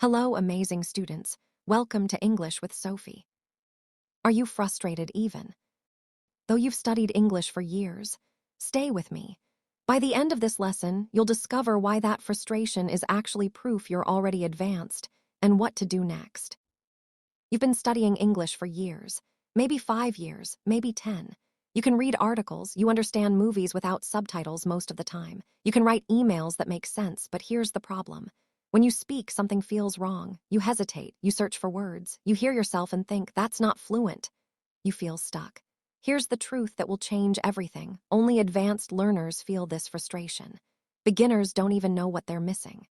Hello, amazing students. Welcome to English with Sophie. Are you frustrated even? Though you've studied English for years, stay with me. By the end of this lesson, you'll discover why that frustration is actually proof you're already advanced and what to do next. You've been studying English for years, maybe 5 years, maybe 10. You can read articles, you understand movies without subtitles most of the time. You can write emails that make sense, but here's the problem. When you speak, something feels wrong. You hesitate, you search for words, you hear yourself and think, that's not fluent. You feel stuck. Here's the truth that will change everything. Only advanced learners feel this frustration. Beginners don't even know what they're missing.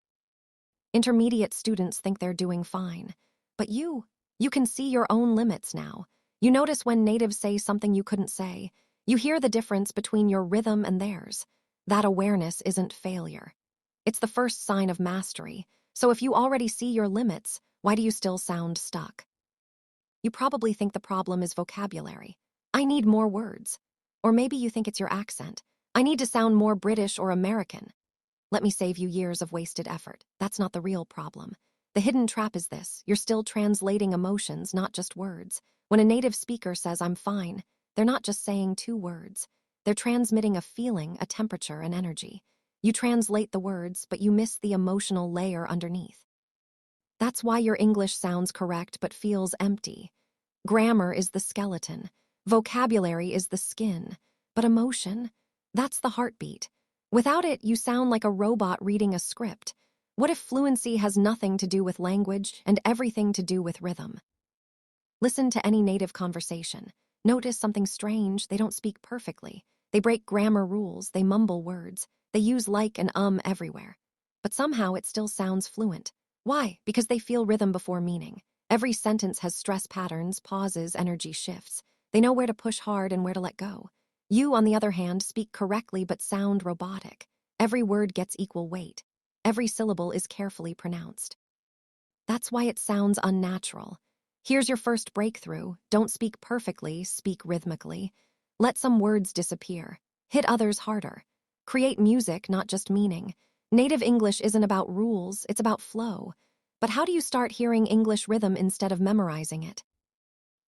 Intermediate students think they're doing fine. But you can see your own limits now. You notice when natives say something you couldn't say. You hear the difference between your rhythm and theirs. That awareness isn't failure. It's the first sign of mastery. So if you already see your limits, why do you still sound stuck? You probably think the problem is vocabulary. I need more words. Or maybe you think it's your accent. I need to sound more British or American. Let me save you years of wasted effort. That's not the real problem. The hidden trap is this. You're still translating emotions, not just words. When a native speaker says, I'm fine, they're not just saying 2 words. They're transmitting a feeling, a temperature, an energy. You translate the words, but you miss the emotional layer underneath. That's why your English sounds correct but feels empty. Grammar is the skeleton. Vocabulary is the skin. But emotion, that's the heartbeat. Without it, you sound like a robot reading a script. What if fluency has nothing to do with language and everything to do with rhythm? Listen to any native conversation. Notice something strange. They don't speak perfectly. They break grammar rules. They mumble words. They use like and everywhere. But somehow it still sounds fluent. Why? Because they feel rhythm before meaning. Every sentence has stress patterns, pauses, energy shifts. They know where to push hard and where to let go. You, on the other hand, speak correctly but sound robotic. Every word gets equal weight. Every syllable is carefully pronounced. That's why it sounds unnatural. Here's your first breakthrough. Don't speak perfectly, speak rhythmically. Let some words disappear. Hit others harder. Create music, not just meaning. Native English isn't about rules, it's about flow. But how do you start hearing English rhythm instead of memorizing it?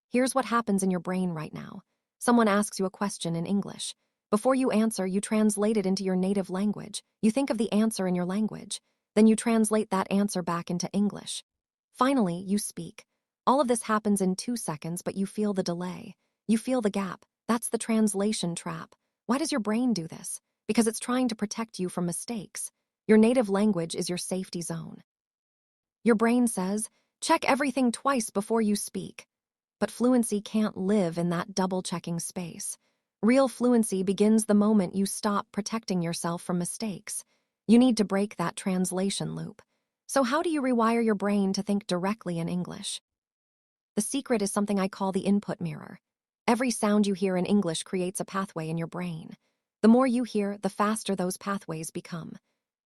Here's what happens in your brain right now. Someone asks you a question in English. Before you answer, you translate it into your native language. You think of the answer in your language. Then you translate that answer back into English. Finally, you speak. All of this happens in 2 seconds, but you feel the delay. You feel the gap. That's the translation trap. Why does your brain do this? Because it's trying to protect you from mistakes. Your native language is your safety zone. Your brain says, check everything twice before you speak. But fluency can't live in that double-checking space. Real fluency begins the moment you stop protecting yourself from mistakes. You need to break that translation loop. So how do you rewire your brain to think directly in English? The secret is something I call the input mirror. Every sound you hear in English creates a pathway in your brain. The more you hear, the faster those pathways become.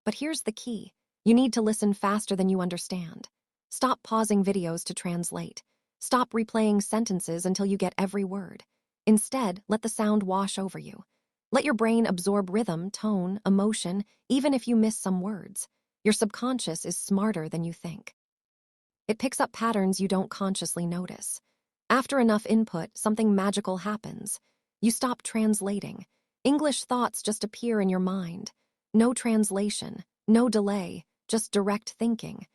But here's the key. You need to listen faster than you understand. Stop pausing videos to translate. Stop replaying sentences until you get every word. Instead, let the sound wash over you. Let your brain absorb rhythm, tone, emotion, even if you miss some words. Your subconscious is smarter than you think. It picks up patterns you don't consciously notice. After enough input, something magical happens. You stop translating. English thoughts just appear in your mind. No translation, no delay, just direct thinking.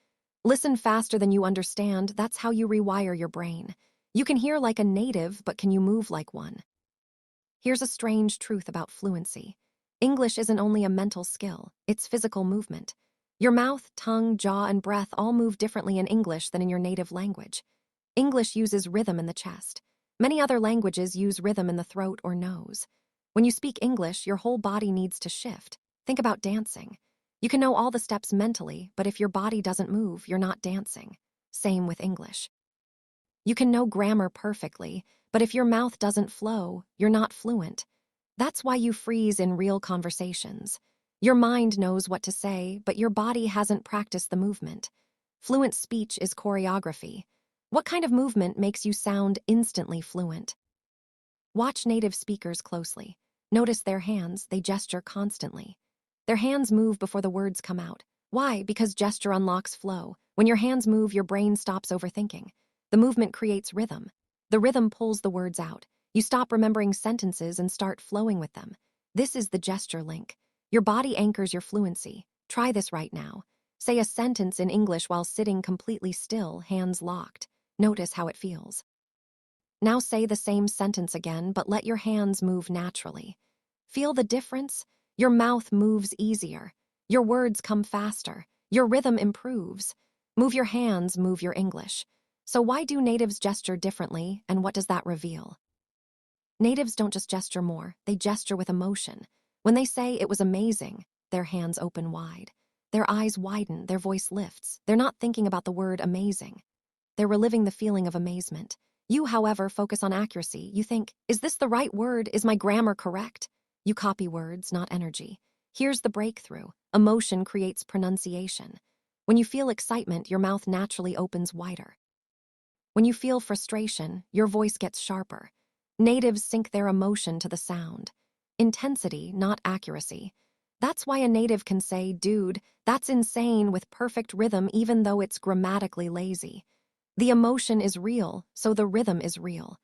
Listen faster than you understand. That's how you rewire your brain. You can hear like a native, but can you move like one? Here's a strange truth about fluency. English isn't only a mental skill, it's physical movement. Your mouth, tongue, jaw, and breath all move differently in English than in your native language. English uses rhythm in the chest. Many other languages use rhythm in the throat or nose. When you speak English, your whole body needs to shift. Think about dancing. You can know all the steps mentally, but if your body doesn't move, you're not dancing. Same with English. You can know grammar perfectly, but if your mouth doesn't flow, you're not fluent. That's why you freeze in real conversations. Your mind knows what to say, but your body hasn't practiced the movement. Fluent speech is choreography. What kind of movement makes you sound instantly fluent? Watch native speakers closely. Notice their hands, they gesture constantly. Their hands move before the words come out. Why? Because gesture unlocks flow. When your hands move, your brain stops overthinking. The movement creates rhythm. The rhythm pulls the words out. You stop remembering sentences and start flowing with them. This is the gesture link. Your body anchors your fluency. Try this right now. Say a sentence in English while sitting completely still, hands locked. Notice how it feels. Now say the same sentence again, but let your hands move naturally. Feel the difference? Your mouth moves easier. Your words come faster. Your rhythm improves. Move your hands, move your English. So why do natives gesture differently, and what does that reveal? Natives don't just gesture more, they gesture with emotion. When they say it was amazing, their hands open wide. Their eyes widen, their voice lifts. They're not thinking about the word amazing. They're reliving the feeling of amazement. You, however, focus on accuracy. You think, is this the right word? Is my grammar correct? You copy words, not energy. Here's the breakthrough. Emotion creates pronunciation. When you feel excitement, your mouth naturally opens wider. When you feel frustration, your voice gets sharper. Natives sync their emotion to the sound. Intensity, not accuracy. That's why a native can say, dude, that's insane, with perfect rhythm even though it's grammatically lazy. The emotion is real, so the rhythm is real.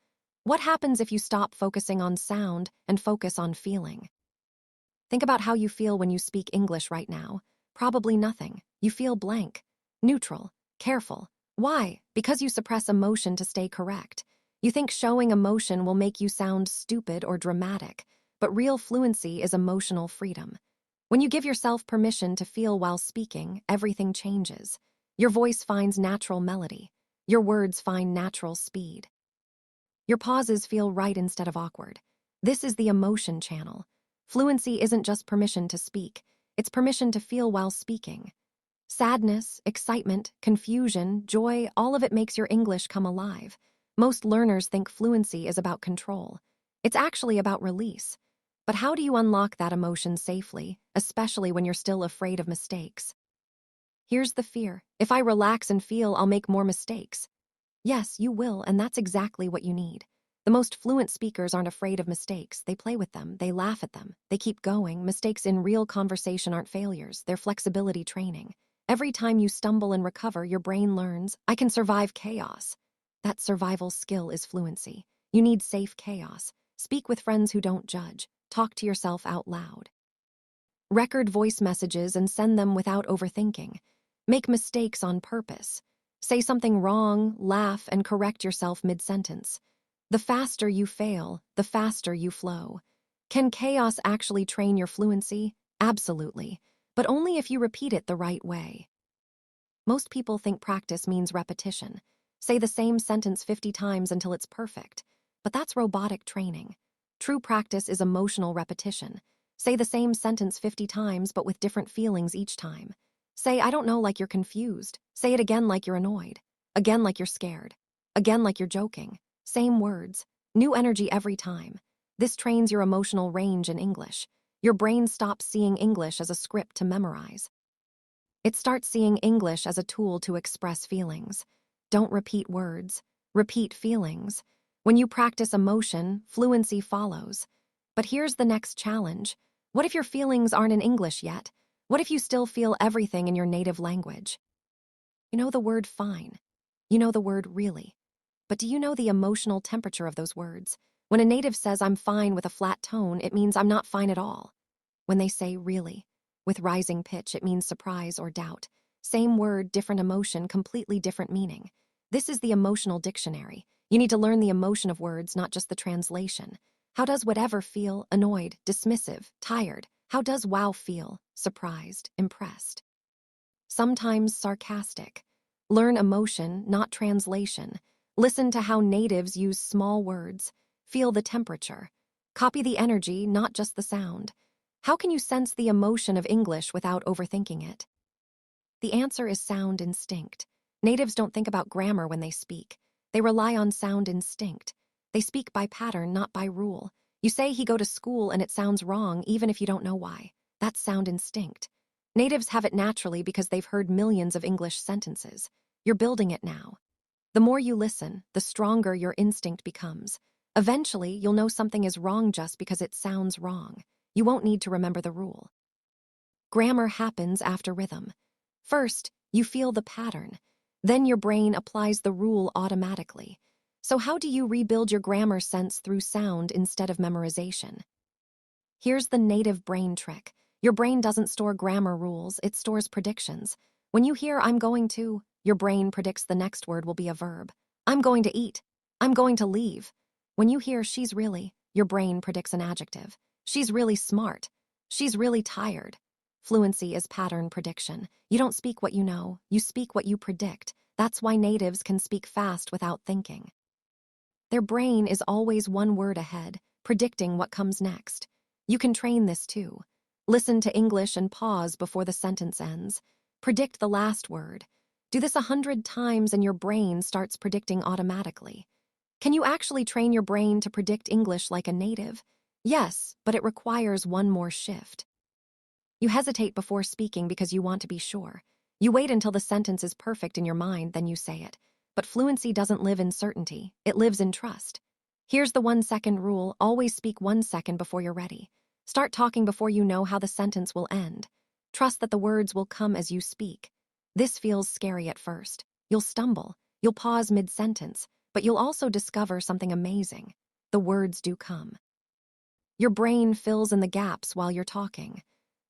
What happens if you stop focusing on sound and focus on feeling? Think about how you feel when you speak English right now. Probably nothing. You feel blank, neutral, careful. Why? Because you suppress emotion to stay correct. You think showing emotion will make you sound stupid or dramatic, but real fluency is emotional freedom. When you give yourself permission to feel while speaking, everything changes. Your voice finds natural melody. Your words find natural speed. Your pauses feel right instead of awkward. This is the emotion channel. Fluency isn't just permission to speak, it's permission to feel while speaking. Sadness, excitement, confusion, joy, all of it makes your English come alive. Most learners think fluency is about control. It's actually about release. But how do you unlock that emotion safely, especially when you're still afraid of mistakes? Here's the fear. If I relax and feel, I'll make more mistakes. Yes, you will, and that's exactly what you need. The most fluent speakers aren't afraid of mistakes. They play with them, they laugh at them, they keep going. Mistakes in real conversation aren't failures, they're flexibility training. Every time you stumble and recover, your brain learns, I can survive chaos. That survival skill is fluency. You need safe chaos. Speak with friends who don't judge. Talk to yourself out loud. Record voice messages and send them without overthinking. Make mistakes on purpose. Say something wrong, laugh, and correct yourself mid-sentence. The faster you fail, the faster you flow. Can chaos actually train your fluency? Absolutely, but only if you repeat it the right way. Most people think practice means repetition. Say the same sentence 50 times until it's perfect. But that's robotic training. True practice is emotional repetition. Say the same sentence 50 times, but with different feelings each time. Say, I don't know, like you're confused. Say it again like you're annoyed. Again like you're scared. Again like you're joking. Same words. New energy every time. This trains your emotional range in English. Your brain stops seeing English as a script to memorize. It starts seeing English as a tool to express feelings. Don't repeat words. Repeat feelings. When you practice emotion, fluency follows. But here's the next challenge. What if your feelings aren't in English yet? What if you still feel everything in your native language? You know the word fine. You know the word really. But do you know the emotional temperature of those words? When a native says I'm fine with a flat tone, it means I'm not fine at all. When they say really, with rising pitch, it means surprise or doubt. Same word, different emotion, completely different meaning. This is the emotional dictionary. You need to learn the emotion of words, not just the translation. How does whatever feel? Annoyed, dismissive, tired. How does wow feel? Surprised, impressed. Sometimes sarcastic. Learn emotion, not translation. Listen to how natives use small words. Feel the temperature. Copy the energy, not just the sound. How can you sense the emotion of English without overthinking it? The answer is sound instinct. Natives don't think about grammar when they speak. They rely on sound instinct. They speak by pattern, not by rule. You say he go to school and it sounds wrong even if you don't know why. That's sound instinct. Natives have it naturally because they've heard millions of English sentences. You're building it now. The more you listen, the stronger your instinct becomes. Eventually, you'll know something is wrong just because it sounds wrong. You won't need to remember the rule. Grammar happens after rhythm. First, you feel the pattern. Then your brain applies the rule automatically. So how do you rebuild your grammar sense through sound instead of memorization? Here's the native brain trick. Your brain doesn't store grammar rules, it stores predictions. When you hear "I'm going to," your brain predicts the next word will be a verb. I'm going to eat. I'm going to leave. When you hear "she's really," your brain predicts an adjective. She's really smart. She's really tired. Fluency is pattern prediction. You don't speak what you know, you speak what you predict. That's why natives can speak fast without thinking. Their brain is always one word ahead, predicting what comes next. You can train this too. Listen to English and pause before the sentence ends. Predict the last word. Do this 100 times and your brain starts predicting automatically. Can you actually train your brain to predict English like a native? Yes, but it requires one more shift. You hesitate before speaking because you want to be sure. You wait until the sentence is perfect in your mind, then you say it. But fluency doesn't live in certainty, it lives in trust. Here's the 1-second rule: always speak 1 second before you're ready. Start talking before you know how the sentence will end. Trust that the words will come as you speak. This feels scary at first. You'll stumble, you'll pause mid-sentence, but you'll also discover something amazing. The words do come. Your brain fills in the gaps while you're talking.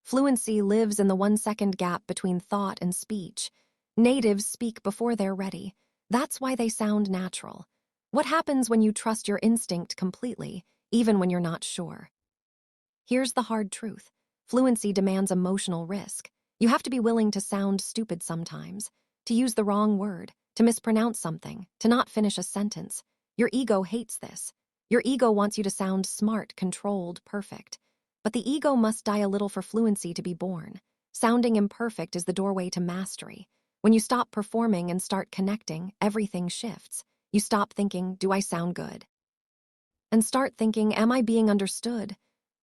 Fluency lives in the 1-second gap between thought and speech. Natives speak before they're ready. That's why they sound natural. What happens when you trust your instinct completely, even when you're not sure? Here's the hard truth. Fluency demands emotional risk. You have to be willing to sound stupid sometimes, to use the wrong word, to mispronounce something, to not finish a sentence. Your ego hates this. Your ego wants you to sound smart, controlled, perfect. But the ego must die a little for fluency to be born. Sounding imperfect is the doorway to mastery. When you stop performing and start connecting, everything shifts. You stop thinking, "Do I sound good?" and start thinking, "Am I being understood?"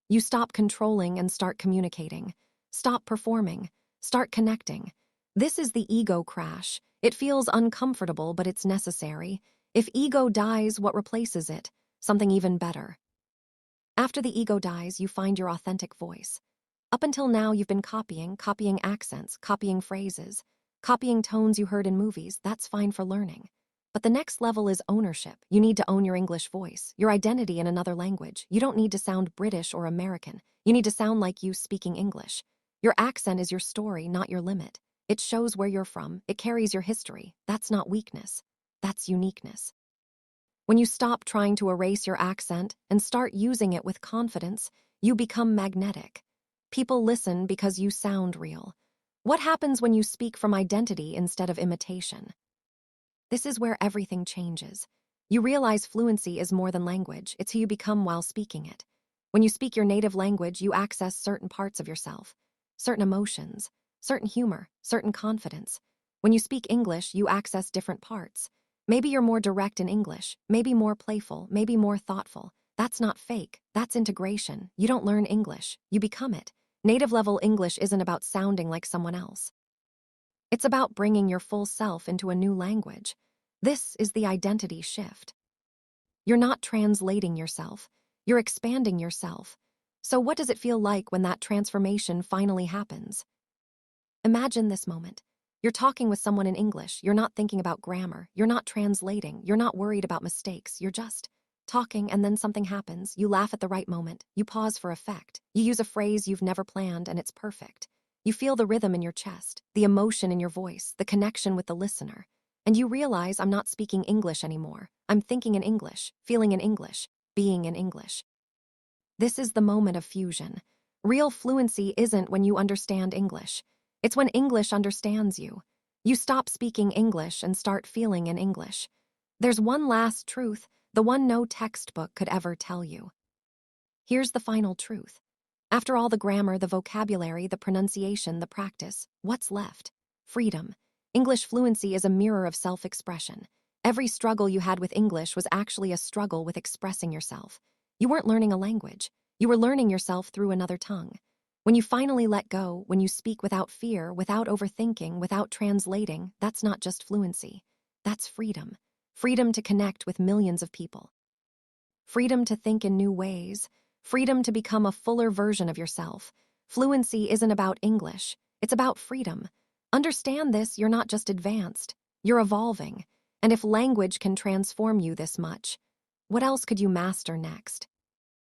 You stop controlling and start communicating. Stop performing. Start connecting. This is the ego crash. It feels uncomfortable, but it's necessary. If ego dies, what replaces it? Something even better. After the ego dies, you find your authentic voice. Up until now, you've been copying accents, copying phrases, copying tones you heard in movies. That's fine for learning. But the next level is ownership. You need to own your English voice, your identity in another language. You don't need to sound British or American. You need to sound like you speaking English. Your accent is your story, not your limit. It shows where you're from. It carries your history. That's not weakness. That's uniqueness. When you stop trying to erase your accent and start using it with confidence, you become magnetic. People listen because you sound real. What happens when you speak from identity instead of imitation? This is where everything changes. You realize fluency is more than language, it's who you become while speaking it. When you speak your native language, you access certain parts of yourself, certain emotions, certain humor, certain confidence. When you speak English, you access different parts. Maybe you're more direct in English, maybe more playful, maybe more thoughtful. That's not fake, that's integration. You don't learn English, you become it. Native level English isn't about sounding like someone else. It's about bringing your full self into a new language. This is the identity shift. You're not translating yourself, you're expanding yourself. So what does it feel like when that transformation finally happens? Imagine this moment. You're talking with someone in English, you're not thinking about grammar, you're not translating, you're not worried about mistakes, you're just talking, and then something happens. You laugh at the right moment, you pause for effect, you use a phrase you've never planned and it's perfect. You feel the rhythm in your chest, the emotion in your voice, the connection with the listener. And you realize, I'm not speaking English anymore. I'm thinking in English, feeling in English, being in English. This is the moment of fusion. Real fluency isn't when you understand English. It's when English understands you. You stop speaking English and start feeling in English. There's one last truth, the one no textbook could ever tell you. Here's the final truth. After all the grammar, the vocabulary, the pronunciation, the practice, what's left? Freedom. English fluency is a mirror of self-expression. Every struggle you had with English was actually a struggle with expressing yourself. You weren't learning a language. You were learning yourself through another tongue. When you finally let go, when you speak without fear, without overthinking, without translating, that's not just fluency. That's freedom. Freedom to connect with millions of people. Freedom to think in new ways. Freedom to become a fuller version of yourself. Fluency isn't about English. It's about freedom. Understand this, you're not just advanced. You're evolving, and if language can transform you this much, what else could you master next?